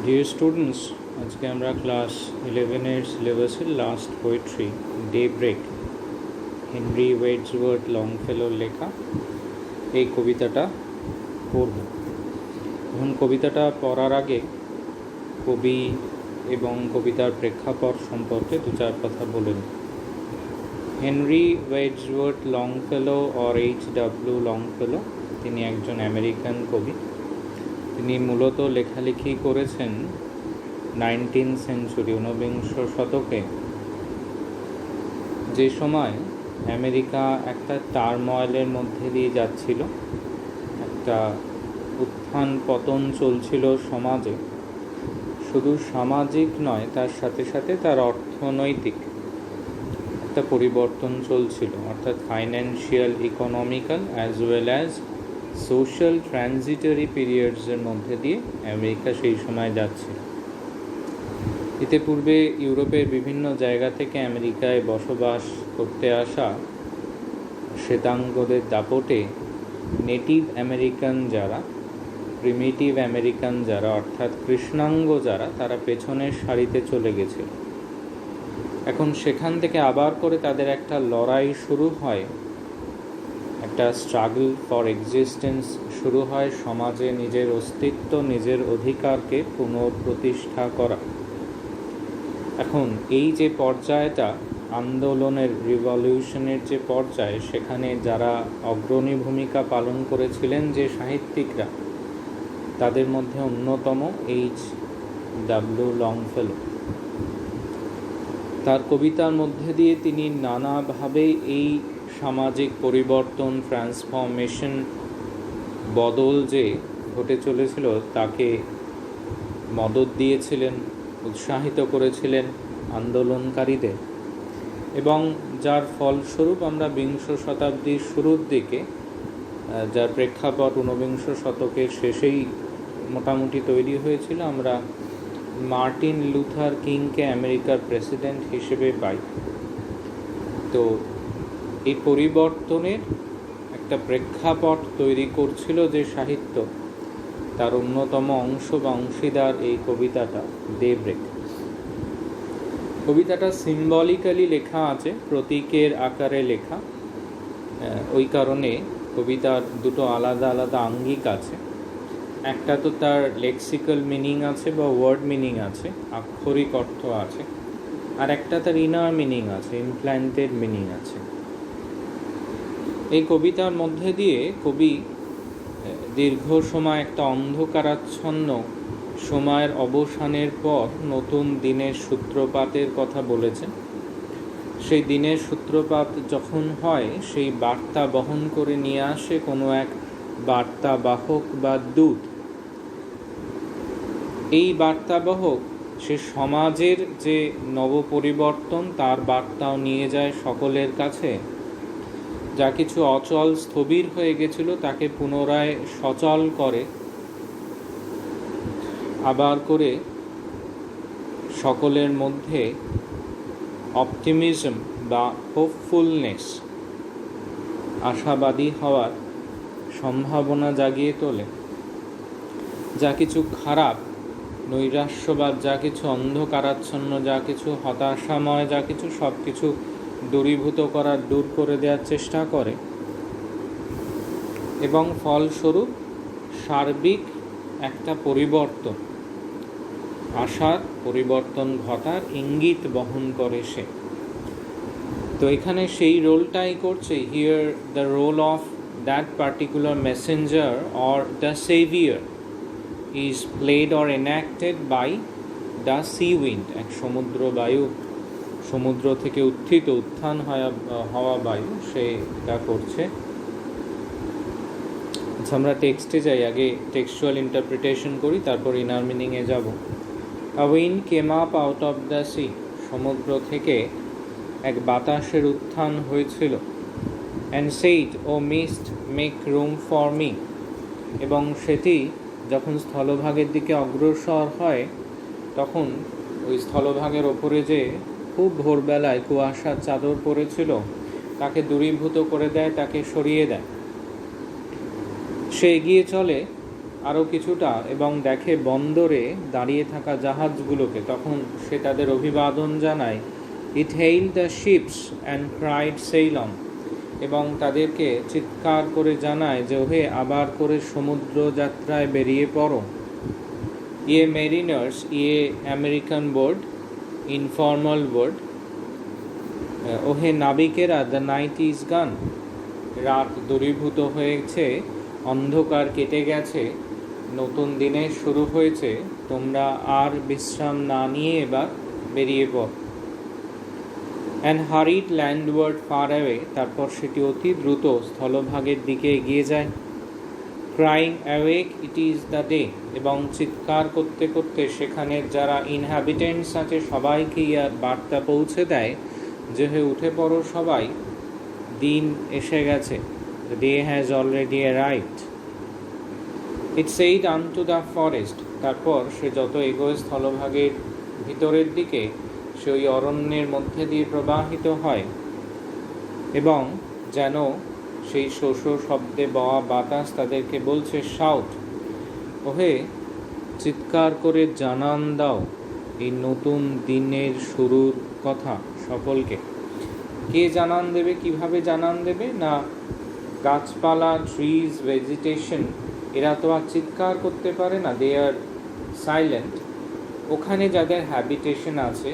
Dear students, আজকে আমরা class 11-এর সিলেবাসের last poetry daybreak, Henry Wadsworth লংফেলোর লেখা এই কবিতাটা পড়ব। এখন কবিতাটা পড়ার আগে কবি এবং কবিতার প্রেক্ষাপট সম্পর্কে দু চার কথা বলে নিই। Henry ওয়েডসওয়ার্থ লংফেলো or H.W. লংফেলো তিনি একজন আমেরিকান কবি। তিনি মূলত লেখালেখি করেছেন 19th সেঞ্চুরি, ঊনবিংশ শতকে, যে সময় আমেরিকা একটা টার্ময়েলের মধ্যে দিয়ে যাচ্ছিল, একটা উত্থান পতন চলছিল সমাজে। শুধু সামাজিক নয়, তার সাথে সাথে তার অর্থনৈতিক একটা পরিবর্তন চলছিল, অর্থাৎ financial, economical as well as social transitory পিরিয়ডসের মধ্যে দিয়ে আমেরিকা সেই সময় যাচ্ছে। এতে পূর্বে ইউরোপের বিভিন্ন জায়গা থেকে আমেরিকায় বসবাস করতে আসা শ্বেতাঙ্গদের দাপটে নেটিভ আমেরিকান যারা, প্রিমিটিভ আমেরিকান যারা, অর্থাৎ কৃষ্ণাঙ্গ যারা, তারা পেছনের সারিতে চলে গেছিল। এখন সেখান থেকে আবার করে তাদের একটা লড়াই শুরু হয়, একটা স্ট্রাগল ফর এক্সিস্টেন্স শুরু হয়, সমাজে নিজের অস্তিত্ব, নিজের অধিকারকে পুনঃপ্রতিষ্ঠা করা। এখন এই যে পর্যায়টা, আন্দোলনের, রিভলিউশনের যে পর্যায়, সেখানে যারা অগ্রণী ভূমিকা পালন করেছিলেন যে সাহিত্যিকরা, তাদের মধ্যে অন্যতম H.W. লংফেলো। তার কবিতার মধ্যে দিয়ে তিনি নানাভাবে এই সামাজিক পরিবর্তন, ট্রান্সফরমেশন, বদল যে ঘটে চলেছিল তাকে মদত দিয়েছিলেন, উৎসাহিত করেছিলেন আন্দোলনকারীদের, এবং যার ফলস্বরূপ আমরা বিংশ শতাব্দীর শুরুর দিকে, যার প্রেক্ষাপট ঊনবিংশ শতকের শেষেই মোটামুটি তৈরি হয়েছিল, আমরা মার্টিন লুথার কিংকে আমেরিকার প্রেসিডেন্ট হিসেবে পাই। তো এই পরিবর্তনের একটা প্রেক্ষাপট তৈরি করছিল যে সাহিত্য, তার অন্যতম অংশ বা অংশীদার এই কবিতাটা ডে ব্রেক। কবিতাটা সিম্বলিক্যালি লেখা আছে, প্রতীকের আকারে লেখা। ওই কারণে কবিতার দুটো আলাদা আলাদা আঙ্গিক আছে। একটা তো তার লেক্সিক্যাল মিনিং আছে বা ওয়ার্ড মিনিং আছে, আক্ষরিক অর্থ আছে, আর একটা তার ইনার মিনিং আছে, ইমপ্ল্যান্টেড মিনিং আছে। এই কবিতার মধ্যে দিয়ে কবি দীর্ঘ সময় একটা অন্ধকারাচ্ছন্ন সময়ের অবসানের পর নতুন দিনের সূত্রপাতের কথা বলেছেন। সেই দিনের সূত্রপাত যখন হয়, সেই বার্তা বহন করে নিয়ে আসে কোনো এক বার্তাবাহক বা দূত। এই বার্তাবাহক সে সমাজের যে নবপরিবর্তন, তার বার্তাও নিয়ে যায় সকলের কাছে। যা কিছু অচল, স্থবির হয়ে গেছিল, তাকে পুনরায় সচল করে, আবার করে সকলের মধ্যে অপটিমিজম বা হোপফুলনেস, আশাবাদী হওয়ার সম্ভাবনা জাগিয়ে তোলে। যা কিছু খারাপ, নৈরাশ্যবাদ, যা কিছু অন্ধকারাচ্ছন্ন, যা কিছু হতাশাময়, যা কিছু, সব কিছু দূরীভূত করার, দূর করে দেওয়ার চেষ্টা করে, এবং ফলস্বরূপ সার্বিক একটা পরিবর্তন, আশার পরিবর্তন ঘটার ইঙ্গিত বহন করে সে। তো এখানে সেই রোলটাই করছে। Here the role of that particular messenger or the saviour is played or enacted by the sea wind. এক সমুদ্র বায়ু, সমুদ্র থেকে উত্থান হওয়া বায়ু, সে এটা করছে। আচ্ছা, আমরা টেক্সটে যাই, আগে টেক্সচুয়াল ইন্টারপ্রিটেশন করি, তারপর ইনার মিনিংয়ে যাব। A wind came up out of the sea. সমুদ্র থেকে এক বাতাসের উত্থান হয়েছিল। And said, O mist, make room for me. এবং সেটি যখন স্থলভাগের দিকে অগ্রসর হয়, তখন ওই স্থলভাগের ওপরে যে খুব ভোরবেলায় কুয়াশার চাদর পড়েছিল, তাকে দূরীভূত করে দেয়, তাকে সরিয়ে দেয়। সে এগিয়ে চলে আরও কিছুটা এবং দেখে বন্দরে দাঁড়িয়ে থাকা জাহাজগুলোকে, তখন সে তাদের অভিবাদন জানায়। It hail the ships and cried sail on, এবং তাদেরকে চিৎকার করে জানায় যে ওহে আবার করে সমুদ্র যাত্রায় বেরিয়ে পড়ো। ইয়ে মেরিনার্স, ইয়ে আমেরিকান বোর্ড, ইনফর্মাল বোর্ড, ওহে নাবিকেরা, দ্য নাইট ইজ গান, রাত দূরীভূত হয়েছে, অন্ধকার কেটে গেছে, নতুন দিনের শুরু হয়েছে, তোমরা আর বিশ্রাম না নিয়ে এবার বেরিয়ে পড়। অ্যান্ড হারিড ল্যান্ডওয়ার্ড ফার অ্যাওয়ে, তারপর সেটি অতি দ্রুত স্থলভাগের দিকে এগিয়ে যায়। Crying awake it is the day, এবং চিৎকার করতে করতে সেখানের যারা ইনহ্যাবিটেন্টস আছে সবাইকে ইয়ার বার্তা পৌঁছে দেয় যে হে উঠে পড়ো সবাই, দিন এসে গেছে, the day has already arrived. It said আনটু the forest, তারপর সে যত এগোয় স্থলভাগের ভিতরের দিকে সে ওই অরণ্যের মধ্যে দিয়ে প্রবাহিত হয়, এবং যেন সেই শোষ শব্দে বওয়া বাতাস তাদেরকে বলছে, শাউট, ওহে চিৎকার করে জানান দাও এই নতুন দিনের শুরুর কথা সকলকে। কে জানান দেবে, কিভাবে জানান দেবে? না, গাছপালা, ট্রিজ, ভেজিটেশন, এরা তো আর চিৎকার করতে পারে না, দে আর সাইলেন্ট। ওখানে যাদের হ্যাবিটেশন আছে,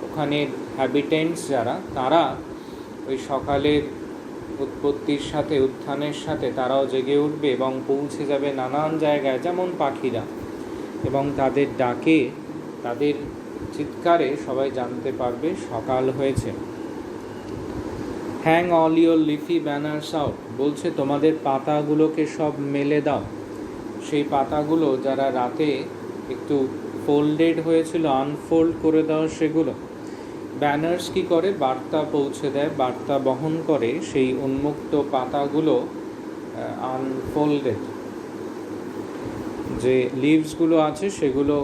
ওখানে হ্যাবিটেন্টস যারা, তারা ওই সকালের উৎপত্তির সাথে, উত্থানের সাথে তারাও জেগে উঠবে এবং পৌঁছে যাবে নানান জায়গায়, যেমন পাখিরা, এবং তাদের ডাকে, তাদের চিৎকারে সবাই জানতে পারবে সকাল হয়েছে। Hang all your leafy banners out, বলছে তোমাদের পাতাগুলোকে সব মেলে দাও। সেই পাতাগুলো যারা রাতে একটু ফোল্ডেড হয়েছিল, আনফোল্ড করে দাও সেগুলো। ব্যানার্স কি করে? বার্তা পৌঁছে দেয়, বার্তা বহন করে সেই উন্মুক্ত পাতাগুলো, আনফোল্ডেড যে লিভসগুলো আছে সেগুলো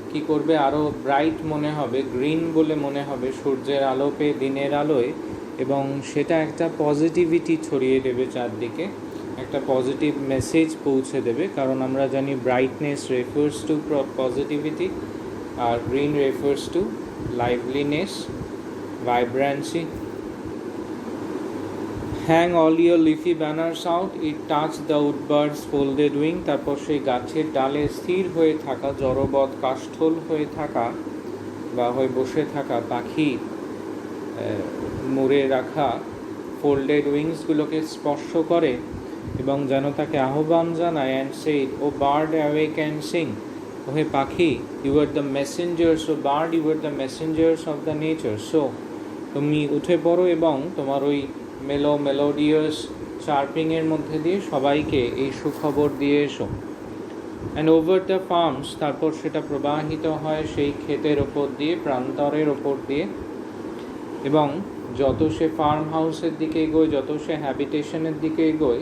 কি করবে? আরও ব্রাইট মনে হবে, গ্রিন বলে মনে হবে সূর্যের আলো পেয়ে, দিনের আলোয়, এবং সেটা একটা পজিটিভিটি ছড়িয়ে দেবে চারদিকে, একটা পজিটিভ মেসেজ পৌঁছে দেবে। কারণ আমরা জানি ব্রাইটনেস রেফার্স টু পজিটিভিটি, আর green refers to liveliness, vibrancy. Hang all your leafy banners out, it touch the woodbird's folded wing, তারপর সেই গাছের ডালে স্থির হয়ে থাকা, জড়বৎ কাষ্ঠল হয়ে থাকা বা হয়ে বসে থাকা পাখি মুড়ে রাখা ফোল্ডেড উইংসগুলোকে স্পর্শ করে এবং যেন তাকে আহ্বান জানায়। And said, O bird awake and sing, ওহে পাখি, you are the messengers, O bird you are the messengers of the nature, so তুমি উঠে পড়ো এবং তোমার ওই মেলোডিয়াস চার্পিংয়ের মধ্যে দিয়ে সবাইকে এই সুখবর দিয়ে এসো। অ্যান্ড ওভার দ্য ফার্মস, তারপর সেটা প্রবাহিত হয় সেই ক্ষেতের ওপর দিয়ে, প্রান্তরের ওপর দিয়ে, এবং যত সে ফার্ম হাউসের দিকে এগোয়, যত সে হ্যাবিটেশনের দিকে এগোয়,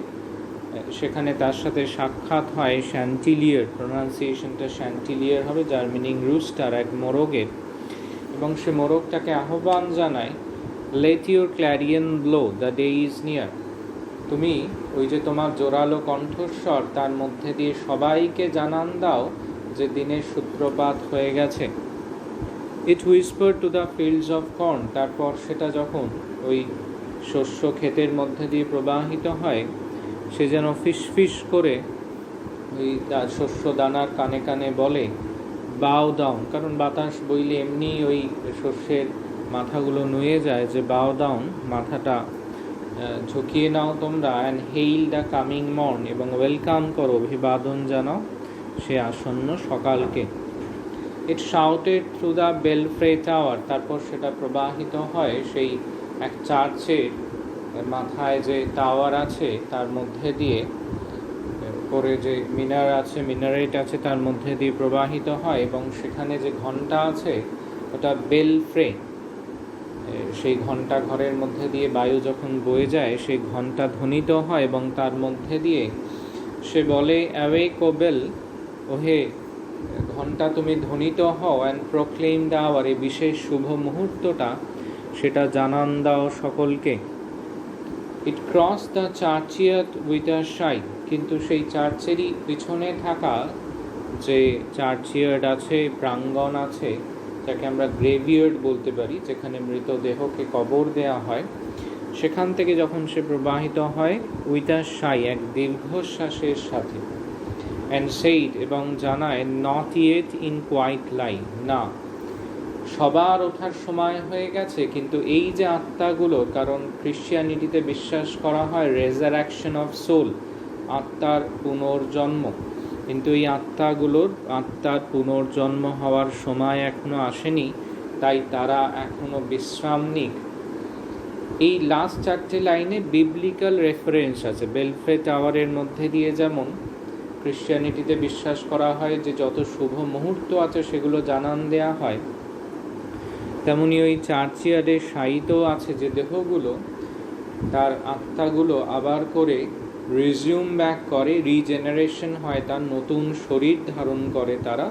সেখানে তার সাথে সাক্ষাৎ হয় শ্যান্টিলিয়ার, প্রোনাউন্সিয়েশনটা শ্যান্টিলিয়ার হবে, যার মিনিং রুস্টার, এক মোরগের, এবং সে মোরগটাকে আহ্বান জানায়, let your clarion blow, the day is near, তুমি ওই যে তোমার জোরালো কণ্ঠস্বর, তার মধ্যে দিয়ে সবাইকে জানান দাও যে দিনের সূত্রপাত হয়ে গেছে। It whisper to the fields of corn, তারপর সেটা যখন ওই শস্য ক্ষেতের মধ্যে দিয়ে প্রবাহিত হয়, সে যেন ফিসফিস করে ওই শস্য দানার কানে কানে বলে, বাও ডাউন, কারণ বাতাস বইলে এমনি ওই শস্যের মাথাগুলো নুয়ে যায়, যে বাও ডাউন, মাথাটা ঝুঁকিয়ে নাও তোমরা। And hail the coming mourn, এবং ওয়েলকাম করো, অভিবাদন জানাও সে আসন্ন সকালকে। ইট শাউটেড থ্রু দ্য বেলফ্রে টাওয়ার, তারপর সেটা প্রবাহিত হয় সেই এক চার্চের মাথায় যে টাওয়ার আছে তার মধ্যে দিয়ে, পরে যে মিনারেট আছে তার মধ্যে দিয়ে প্রবাহিত হয়, এবং সেখানে যে ঘণ্টা আছে ওটা বেলফ্রে, সেই ঘণ্টা ঘরের মধ্যে দিয়ে বায়ু যখন বয়ে যায় সেই ঘণ্টা ধ্বনিত হয়, এবং তার মধ্যে দিয়ে সে বলে, অ্যাওয়েক ও বেল, ওহে ঘণ্টা তুমি ধ্বনিত হও, অ্যান্ড প্রোক্লেম দ্য আওয়ার, এই বিশেষ শুভ মুহূর্তটা সেটা জানান দাও সকলকে। ইট ক্রস দ্য চার্চিয়ার্ড উইথ আ শাই, কিন্তু সেই চার্চেরই পিছনে থাকা যে চার্চিয়ার্ড আছে, প্রাঙ্গণ আছে, যাকে আমরা গ্রেভিয়ার্ড বলতে পারি, যেখানে মৃতদেহকে কবর দেওয়া হয়, সেখান থেকে যখন সে প্রবাহিত হয় উইথ আ শাই, এক দীর্ঘশ্বাসের সাথে, অ্যান্ড সেইড, এবং জানায়, নট ইয়েট ইন কোয়াইট লাই, না সবার ওঠার সময় হয়ে গেছে, কিন্তু এই যে আত্মাগুলো, কারণ ক্রিশ্চিয়ানিটিতে বিশ্বাস করা হয় রেজারাকশন অফ সোল, আত্মার পুনর্জন্ম, কিন্তু এই আত্মার পুনর্জন্ম হওয়ার সময় এখনো আসেনি, তাই তারা এখনো বিশ্রাম নিক। এই লাস্ট 4টে লাইনে বিবলিক্যাল রেফারেন্স আছে। বেলফে টাওয়ারের মধ্যে দিয়ে যেমন ক্রিশ্চিয়ানিটিতে বিশ্বাস করা হয় যে যত শুভ মুহূর্ত আছে সেগুলো জানান দেয়া হয়, তেমনি ওই চার্চিয়ার্ডে শায়িত আছে যে দেহগুলো, তার আত্মাগুলো আবার করে রিজিউম ব্যাক করে, রিজেনারেশন হয়, তার নতুন শরীর ধারণ করে তারা,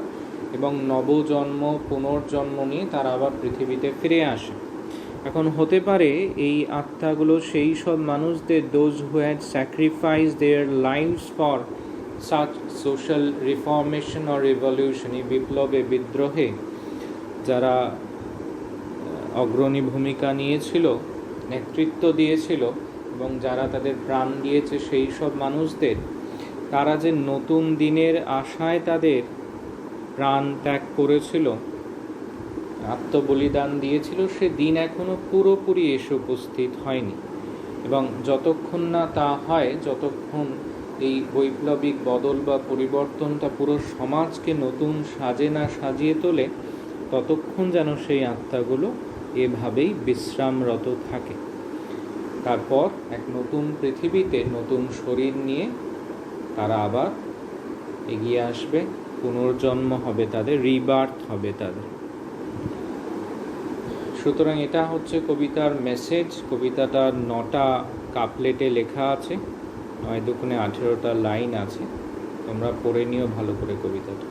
এবং নবজন্ম পুনর্জন্ম নিয়ে তারা আবার পৃথিবীতে ফিরে আসে। এখন হতে পারে এই আত্মাগুলো সেই সব মানুষদের, those who had sacrifice their lives for such social reformation or revolution, এই বিপ্লবে বিদ্রোহে যারা অগ্রণী ভূমিকা নিয়েছিল, নেতৃত্ব দিয়েছিল, এবং যারা তাদের প্রাণ দিয়েছে, সেই সব মানুষদের, তারা যে নতুন দিনের আশায় তাদের প্রাণ ত্যাগ করেছিল, আত্মবলিদান দিয়েছিল, সে দিন এখনো পুরোপুরি এসে উপস্থিত হয়নি। এবং যতক্ষণ না তা হয়, যতক্ষণ এই বৈপ্লবিক বদল বা পরিবর্তনটা পুরো সমাজকে নতুন সাজে না সাজিয়ে তোলে, ততক্ষণ যেন সেই আত্মাগুলো এভাবেই বিশ্রামরত থাকে। তারপর এক নতুন পৃথিবীতে নতুন শরীর নিয়ে তারা আবার এগিয়ে আসবে, পুনর্জন্ম হবে তাদের, রিবার্থ হবে তাদের। সুতরাং এটা হচ্ছে কবিতার মেসেজ। কবিতাটা 9টা কাপলেটে লেখা আছে, 9 দুগুণে 18টা লাইন আছে। তোমরা পড়ে নিও ভালো করে কবিতাটা।